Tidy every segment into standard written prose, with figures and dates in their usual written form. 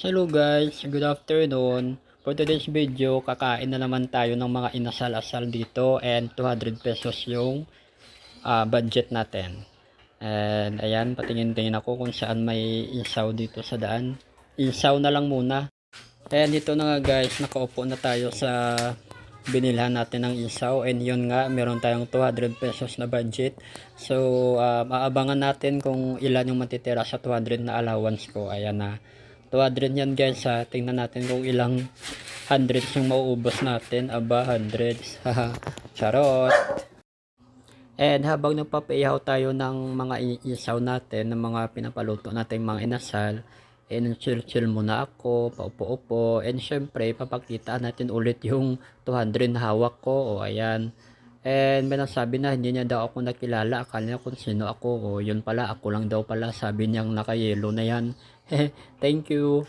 Hello guys, good afternoon. For today's video, kakain na naman tayo ng mga inasal-asal dito and 200 pesos yung budget natin. And ayan, patingin-tingin ako kung saan may isaw dito sa daan. Isaw na lang muna. And ito na nga guys, nakaupo na tayo sa binilhan natin ng isaw and yun nga, meron tayong 200 pesos na budget. So, aabangan natin kung ilan yung matitira sa 200 na allowance ko. Ayan na. 200 yan guys ha. Tingnan natin kung ilang hundreds yung mauubos natin. Aba, hundreds. Charot. And habang nagpapaihaw tayo ng mga isaw natin, ng mga pinapaluto natin mga inasal, and chill muna ako, paupo-upo, and syempre papakita natin ulit yung 200 na hawak ko. O ayan. And may nasabi na hindi niya daw ako nakilala, akala niya kung sino ako. O yun pala, ako lang daw pala, sabi niyang naka-yellow na yan. Thank you.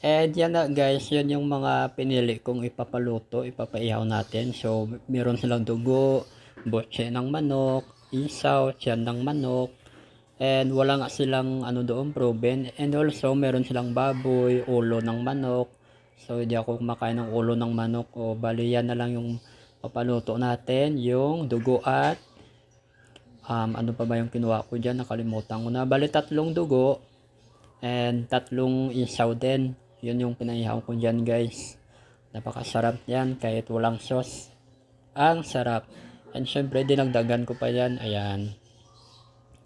And yan na guys, yan yung mga pinili kong ipapaluto, ipapaihaw natin. So meron silang dugo, botse ng manok, isaw, tiyan ng manok, and wala nga silang ano doon, proven. And also meron silang baboy, ulo ng manok. So hindi ako kumakain ng ulo ng manok. O bali yan na lang yung papaluto natin, yung dugo at ano pa ba yung kinuha ko dyan, nakalimutan ko na. Bali 3 dugo and 3 isaw din. Yun yung pinaihaw ko dyan guys. Napakasarap yan kahit walang sauce. Ang sarap. And syempre dinagdagan ko pa yan. Ayan.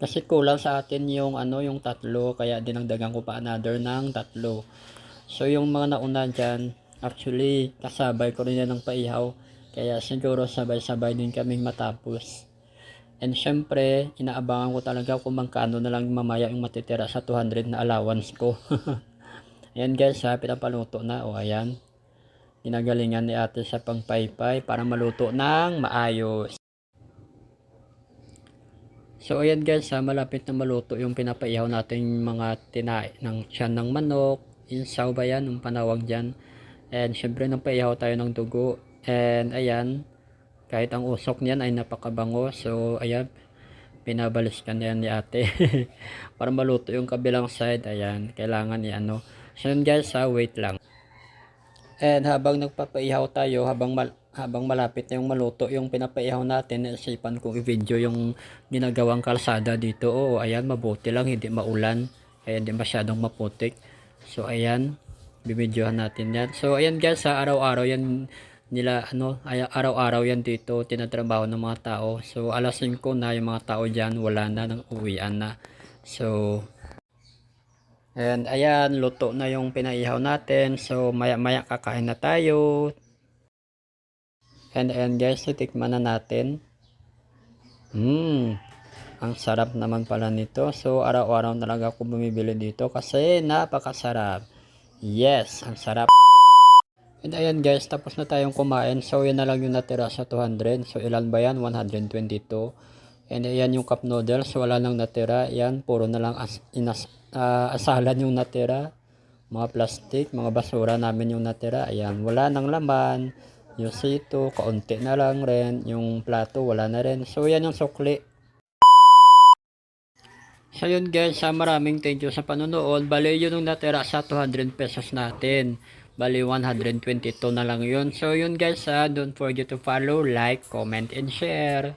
Kasi kulang sa atin yung yung 3, kaya dinagdagan ko pa another ng 3. So yung mga nauna dyan, actually kasabay ko rin yan ng paihaw. Kaya siguro sabay-sabay din kaming matapos. And syempre, inaabangan ko talaga kung magkano na lang mamaya yung matitira sa 200 na allowance ko. Ayan guys ha, pinapaluto na. O ayan. Ginagalingan ni ate sa pangpaypay para maluto ng maayos. So ayan guys ha, malapit na maluto yung pinapaihaw natin mga tinae ng tiyan ng manok. Insaw ba yan? Yung panawag dyan. And syempre napaihaw tayo ng dugo. And ayan, kahit ang usok niyan ay napakabango. So ayan, pinabaliskan yan ni ate. Para maluto yung kabilang side. Ayan, kailangan i-ano. So yun guys ha, wait lang. And habang nagpapaihaw tayo, habang malapit na yung maluto yung pinapaihaw natin, naisipan kong i-video yung ginagawang kalsada dito. Oo, ayan, mabuti lang, hindi maulan. Kaya hindi masyadong maputik. So ayan, bibidyohan natin yan. So ayan guys, sa araw-araw yan nila, araw-araw yan dito, tinatrabaho ng mga tao. So alas 5 na yung mga tao dyan, wala na, nang uwian na. So and ayan, luto na yung pinaihaw natin. So maya-maya kakain na tayo. And ayan guys, titikman na natin. Ang sarap naman pala nito. So araw-araw talaga ako bumibili dito kasi napakasarap. Yes, ang sarap. And ayan guys, tapos na tayong kumain. So yan na lang yung natira sa 200. So ilan ba yan? 122. And ayan yung cup noodles, wala nang natira. Yan, puro na lang asalan yung natira. Mga plastic, mga basura namin yung natira. Ayan, wala nang laman. Yung sito, kaunti na lang rin. Yung plato, wala na rin. So yan yung sukli. So yun guys, maraming thank you sa panonood. Bali yun yung natira sa 200 pesos natin. Bali 122 na lang yun. So yun guys, don't forget to follow, like, comment, and share.